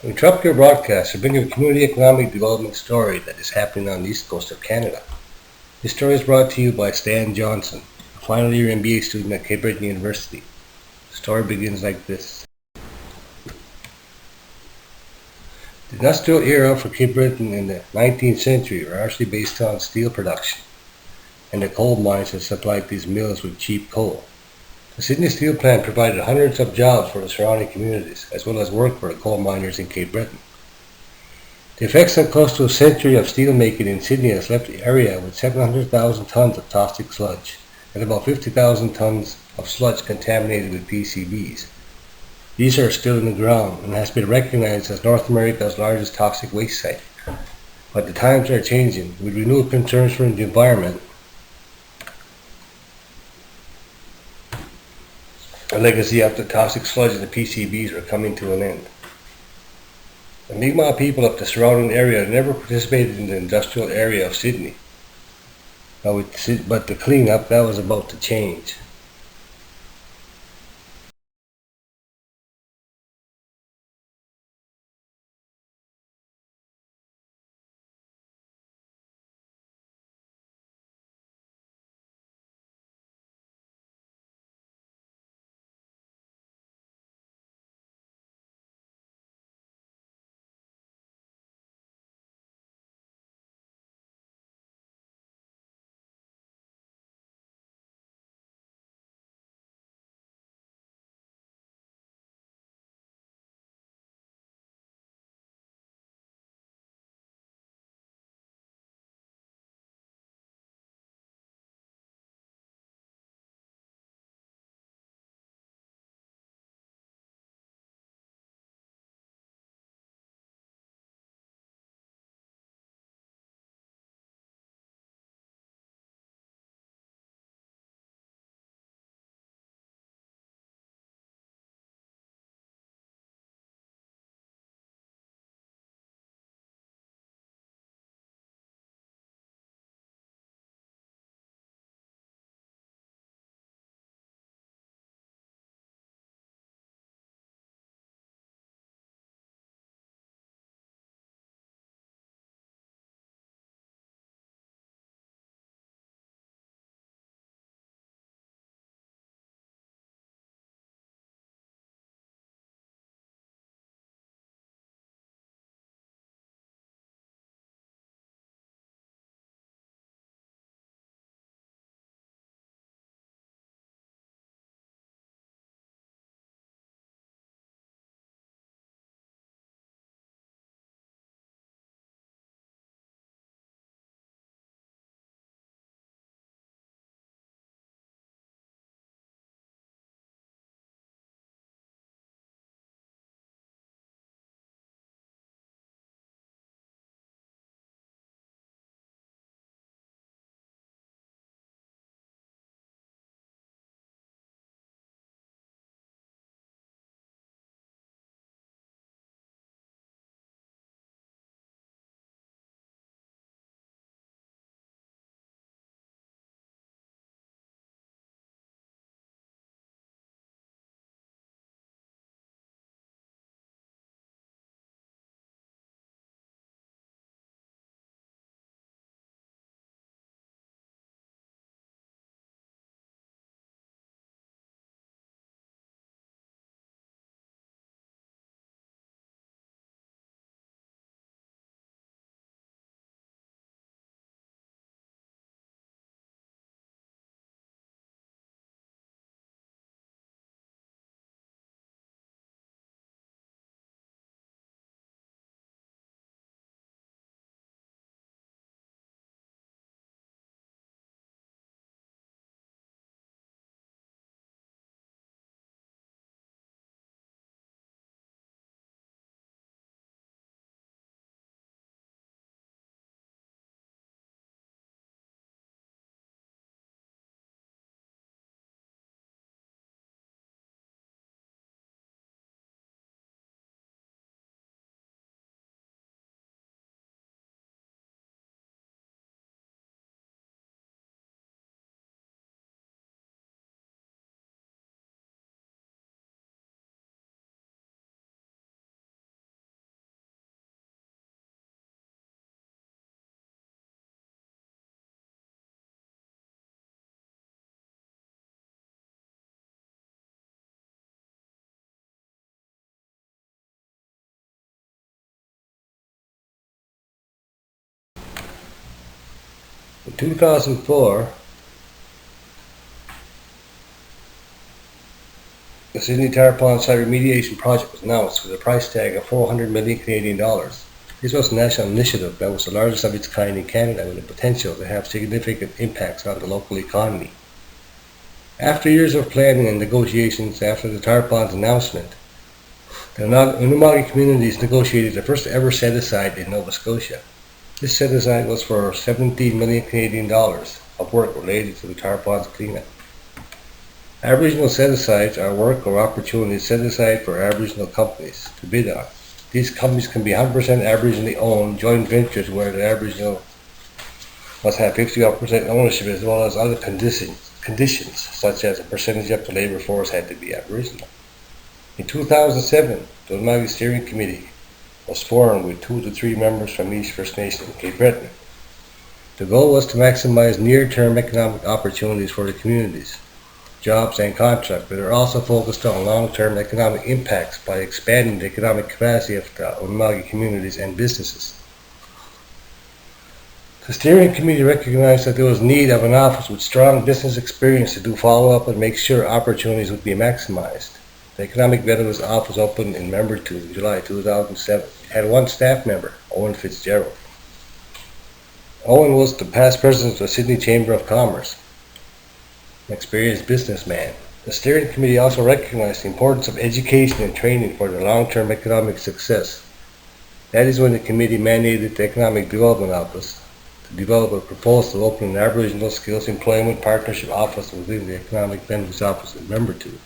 We interrupt your broadcast to bring you a community economic development story that is happening on the east coast of Canada. This story is brought to you by Stan Johnson, a final year MBA student at Cape Breton University. The story begins like this. The industrial era for Cape Breton in the 19th century were largely based on steel production, and the coal mines that supplied these mills with cheap coal. The Sydney Steel Plant provided hundreds of jobs for the surrounding communities, as well as work for the coal miners in Cape Breton. The effects of close to a century of steelmaking in Sydney has left the area with 700,000 tons of toxic sludge and about 50,000 tons of sludge contaminated with PCBs. These are still in the ground and has been recognized as North America's largest toxic waste site. But the times are changing. With renewed concerns for the environment, a legacy of the toxic sludge and the PCBs are coming to an end. The Mi'kmaq people of the surrounding area never participated in the industrial area of Sydney. But the cleanup, that was about to change. In 2004, the Sydney Tarpon site remediation project was announced with a price tag of 400 million Canadian dollars. This was a national initiative that was the largest of its kind in Canada, with the potential to have significant impacts on the local economy. After years of planning and negotiations after the Tarpon's announcement, the Unama'ki communities negotiated the first ever set-aside in Nova Scotia. This set-aside was for 17 million Canadian dollars of work related to the Tarpon's cleanup. Aboriginal set-asides are work or opportunities set aside for Aboriginal companies to bid on. These companies can be 100% Aboriginally owned joint ventures where the Aboriginal must have 50% ownership, as well as other conditions such as a percentage of the labour force had to be Aboriginal. In 2007, the Unama'ki Steering Committee was formed with 2 to 3 members from each First Nation in Cape Breton. The goal was to maximize near-term economic opportunities for the communities, jobs and contracts, but are also focused on long-term economic impacts by expanding the economic capacity of the Unama'ki communities and businesses. The steering committee recognized that there was need of an office with strong business experience to do follow-up and make sure opportunities would be maximized. The Economic Benefits Office opened in Memberton in July 2007. It had 1 staff member, Owen Fitzgerald. Owen was the past president of the Sydney Chamber of Commerce, an experienced businessman. The steering committee also recognized the importance of education and training for the long-term economic success. That is when the committee mandated the Economic Development Office to develop a proposal to open an Aboriginal Skills Employment Partnership Office within the Economic Benefits Office in Memberton.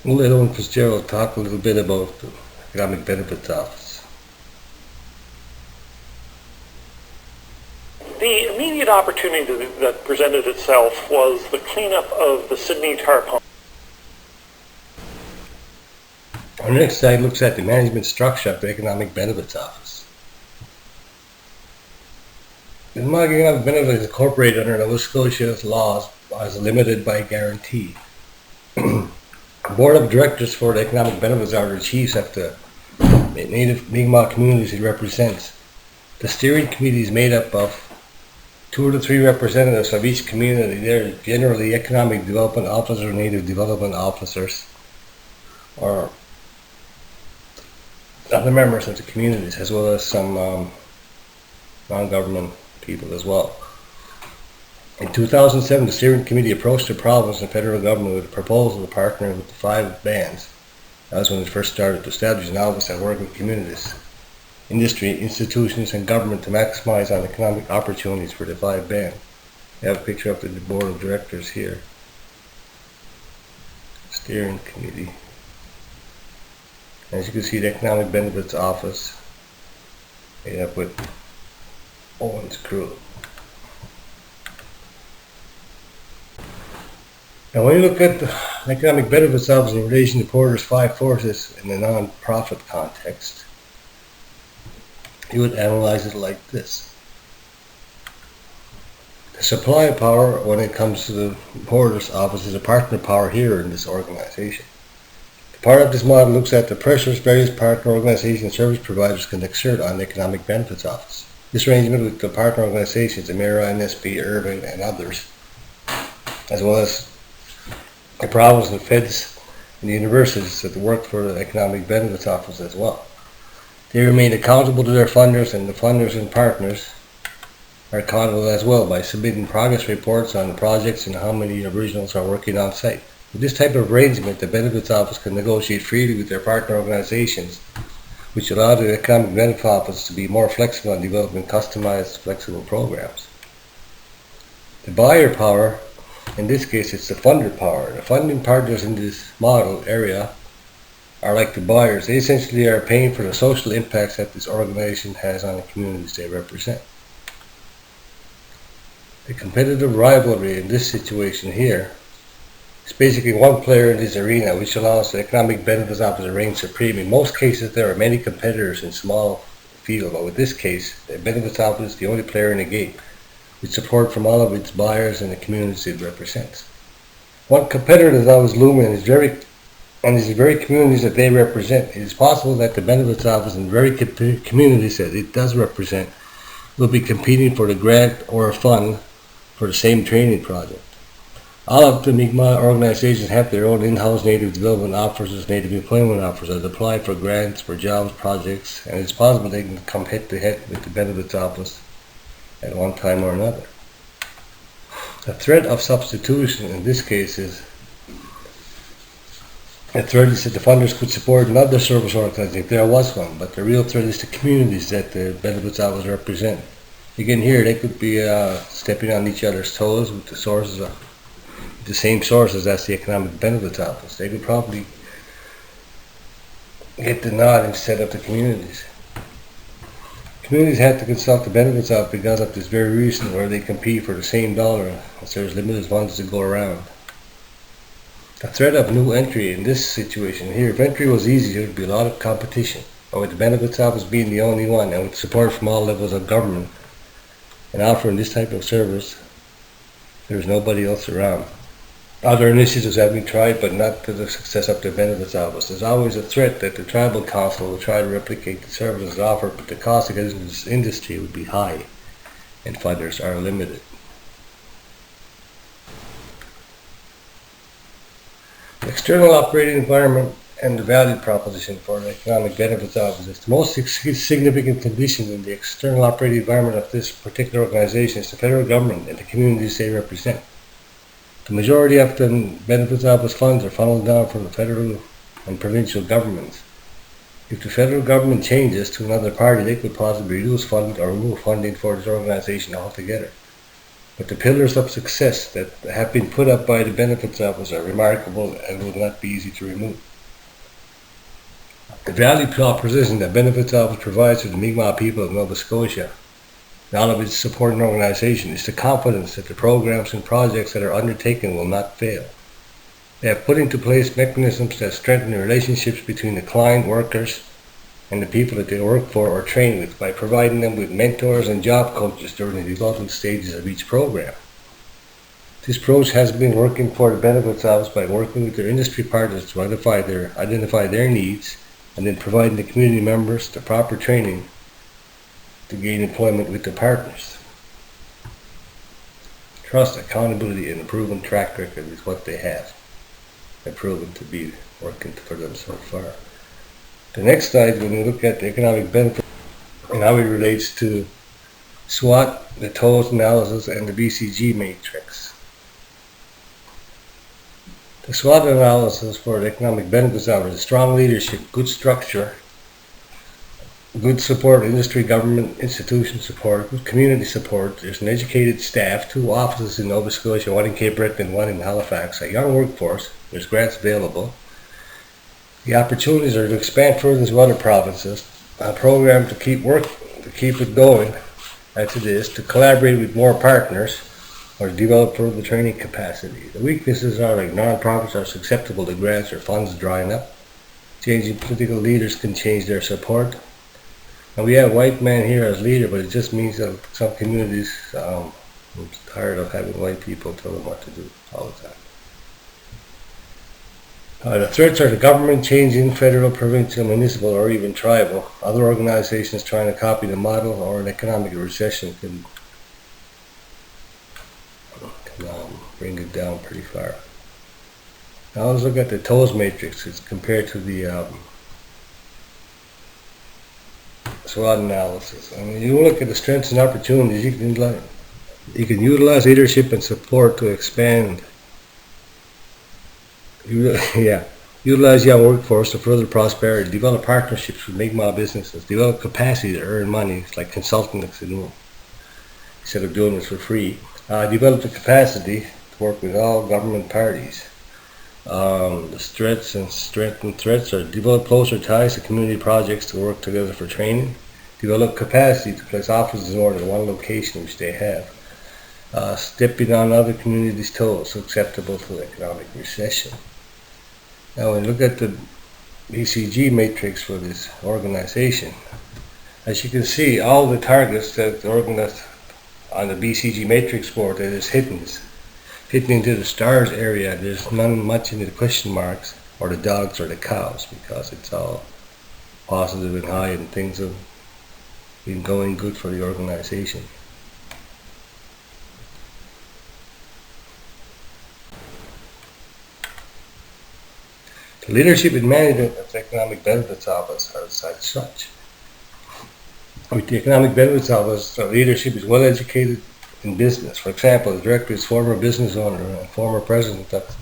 We'll let Owen Fitzgerald talk a little bit about the Economic Benefits Office. The immediate opportunity that presented itself was the cleanup of the Sydney Tarpon. Our next slide looks at the management structure of the Economic Benefits Office. The Economic Benefits is incorporated under Nova Scotia's laws as limited by guarantee. The Board of Directors for the Economic Benefits are the chiefs of the Native Mi'kmaq communities it represents. The steering committee is made up of 2 to 3 representatives of each community. They're generally economic development officers or native development officers, or other members of the communities, as well as some non-government people as well. In 2007, the steering committee approached the province and federal government with a proposal to partner with the 5 bands. That was when it first started to establish an office that worked with communities, industry, institutions, and government to maximize on economic opportunities for the 5 band. We have a picture of the board of directors here. Steering committee. As you can see, the Economic Benefits Office made up with Owen's crew. Now, when you look at the Economic Benefits Office in relation to Porter's 5 forces in the non-profit context, you would analyze it like this. The supply power when it comes to the Porter's office is a partner power here in this organization. The part of this model looks at the pressures various partner organizations and service providers can exert on the Economic Benefits Office. This arrangement with the partner organizations, Emera, NSB, Irving, and others, as well as the province and feds and the universities that work for the Economic Benefits Office as well. They remain accountable to their funders, and the funders and partners are accountable as well by submitting progress reports on the projects and how many Aboriginals are working on site. With this type of arrangement, the Benefits Office can negotiate freely with their partner organizations, which allow the Economic Benefits Office to be more flexible in developing customized, flexible programs. The buyer power, in this case it's the funder power. The funding partners in this model area are like the buyers. They essentially are paying for the social impacts that this organization has on the communities they represent. The competitive rivalry in this situation here is basically one player in this arena, which allows the Economic Benefits Office to reign supreme. In most cases there are many competitors in small field, but with this case the Benefits Office is the only player in the game, with support from all of its buyers and the communities it represents. One competitor that is always looming is very and these very communities that they represent. It is possible that the benefits office in very communities that it does represent will be competing for the grant or a fund for the same training project. All of the Mi'kmaq organizations have their own in-house Native development officers, Native employment officers that apply for grants, for jobs, projects, and it's possible they can come head-to-head with the benefits office at one time or another. The threat of substitution in this case is the threat is that the funders could support another service organization if there was one, but the real threat is the communities that the benefits office represent. Again, here they could be stepping on each other's toes with the sources of the same sources as the economic benefits office. They could probably get the nod instead of the communities. Communities have to consult the benefits office because of this very reason, where they compete for the same dollar as there's limited funds to go around. The threat of new entry in this situation here, if entry was easy, there would be a lot of competition. But with the benefits office being the only one, and with support from all levels of government, and offering this type of service, there's nobody else around. Other initiatives have been tried, but not to the success of the benefits office. There's always a threat that the tribal council will try to replicate the services offered, but the cost against this industry would be high, and funders are limited. The external operating environment and the value proposition for the economic benefits office is the most significant condition in the external operating environment of this particular organization is the federal government and the communities they represent. The majority of the benefits office funds are funneled down from the federal and provincial governments. If the federal government changes to another party, they could possibly reduce funding or remove funding for this organization altogether. But the pillars of success that have been put up by the benefits office are remarkable and will not be easy to remove. The value proposition that benefits office provides to the Mi'kmaq people of Nova Scotia and all of its supporting organization is the confidence that the programs and projects that are undertaken will not fail. They have put into place mechanisms that strengthen the relationships between the client workers and the people that they work for or train with by providing them with mentors and job coaches during the development stages of each program. This approach has been working for the benefits office by working with their industry partners to identify their needs and then providing the community members the proper training to gain employment with the partners. Trust, accountability, and a proven track record is what they have. They're proven to be working for them so far. The next slide, when we look at the economic benefit and how it relates to SWOT, the TOES analysis, and the BCG matrix. The SWOT analysis for the economic benefits offers strong leadership, good structure, good support, industry, government, institution support, good community support. There's an educated staff, 2 offices in Nova Scotia, 1 in Cape Breton and 1 in Halifax, a young workforce, there's grants available. The opportunities are to expand further to other provinces, a program to keep it going as it is, to collaborate with more partners, or develop further training capacity. The weaknesses are like non-profits are susceptible to grants or funds drying up. Changing political leaders can change their support. And we have white man here as leader, but it just means that some communities are tired of having white people tell them what to do all the time. The threats are the government changing, federal, provincial, municipal, or even tribal. Other organizations trying to copy the model, or an economic recession can bring it down pretty far. Now let's look at the TOES matrix. It's compared to the SWOT analysis. And when you look at the strengths and opportunities, you can utilize leadership and support to expand. Utilize young workforce to further prosperity, develop partnerships with Mi'kmaq businesses, develop capacity to earn money, like consulting instead of doing this for free. Develop the capacity to work with all government parties. The strengths and threats are develop closer ties to community projects to work together for training. Develop capacity to place offices in more than one location, which they have. Stepping on other communities' toes, acceptable to economic recession. Now, when you look at the BCG matrix for this organization, as you can see, all the targets that the organized on the BCG matrix board that is hidden into the stars area. There's none much into the question marks. or the dogs or the cows, because it's all positive and high and things have been going good for the organization. The leadership and management of the Economic Benefits Office are as such. With the Economic Benefits Office, the leadership is well educated in business. For example, the director is former business owner and former president of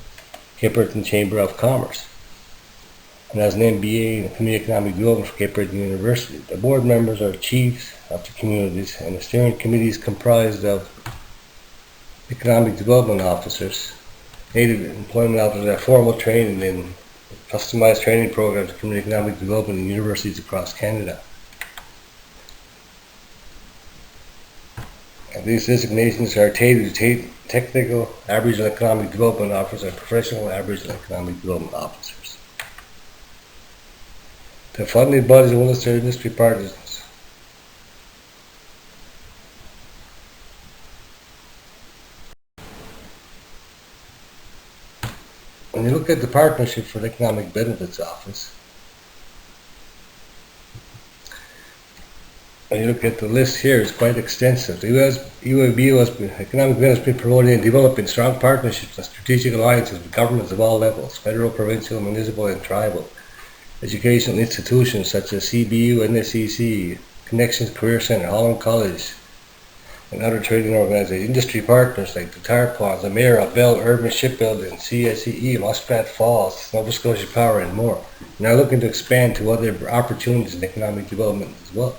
Cape Breton Chamber of Commerce, and has an MBA in Community Economic Development from Cape Breton University. The board members are chiefs of the communities, and the steering committee is comprised of economic development officers, native employment officers that have formal training in customized training programs for community economic development in universities across Canada. And these designations are tailored to technical Aboriginal economic development officers and professional Aboriginal economic development officers. The funding bodies as well as their industry partners. When you look at the partnership for the Economic Benefits Office, when you look at the list here, it's quite extensive. The UAB Economic Benefits has been promoting and developing strong partnerships and strategic alliances with governments of all levels, federal, provincial, municipal, and tribal. Educational institutions such as CBU, NSCC, Connections Career Center, Holland College, and other trading organizations. Industry partners like the Tarpons, Amira, Bell, Urban Shipbuilding, CSEE, Muskrat Falls, Nova Scotia Power, and more. Now looking to expand to other opportunities in economic development as well.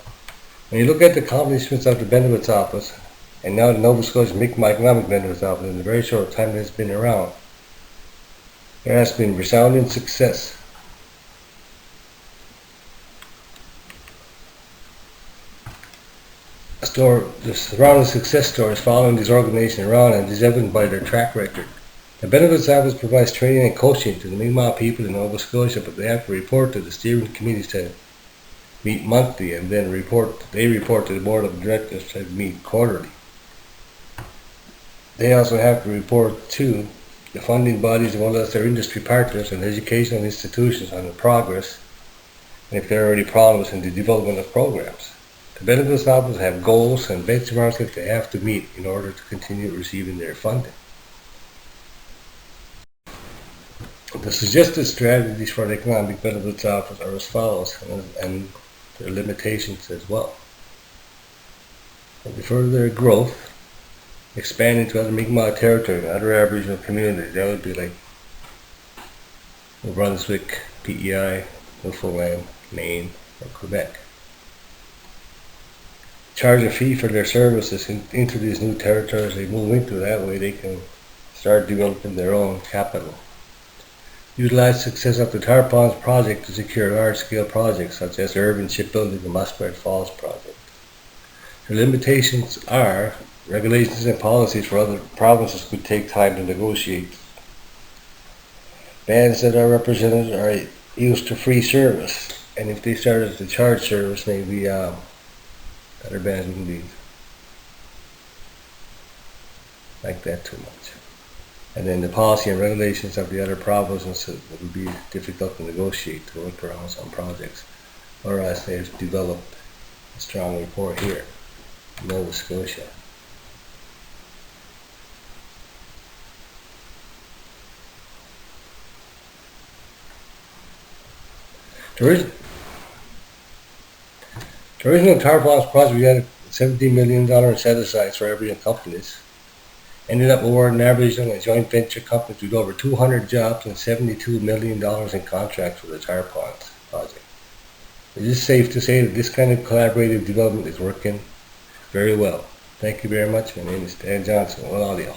When you look at the accomplishments of the Benefits Office, and now the Nova Scotia Mi'kmaq Economic Benefits Office, in the very short time that it's been around, there has been resounding success. The surrounding success stories following these organizations around and is evident by their track record. The Benefits Office provides training and coaching to the Mi'kmaq people in Nova Scotia, but they have to report to the steering committees to meet monthly, and then they report to the board of directors to meet quarterly. They also have to report to the funding bodies as well as their industry partners and educational institutions on the progress and if there are any problems in the development of programs. The Benefits Office have goals and benchmarks that they have to meet in order to continue receiving their funding. The suggested strategies for the Economic Benefits Office are as follows, and their limitations as well. To further their growth, expanding to other Mi'kmaq territory and other Aboriginal communities, that would be like New Brunswick, PEI, Newfoundland, Maine, or Quebec. Charge a fee for their services into these new territories they move into. That way they can start developing their own capital. Utilize success of the Tarpons project to secure large-scale projects such as the Urban Shipbuilding and Muskrat Falls project. The limitations are regulations and policies for other provinces could take time to negotiate. Bands that are represented are used to free service, and if they started to charge service, maybe other bands wouldn't be like that too much. And then the policy and regulations of the other provinces, it would be difficult to negotiate to work around some projects, whereas they've developed a strong rapport here in Nova Scotia. The original Tarpons project, we had $17 million set aside for Aboriginal companies. Ended up awarding Aboriginal and joint venture companies with over 200 jobs and $72 million in contracts for the Tarpons project. It is safe to say that this kind of collaborative development is working very well. Thank you very much. My name is Dan Johnson. Well, audio.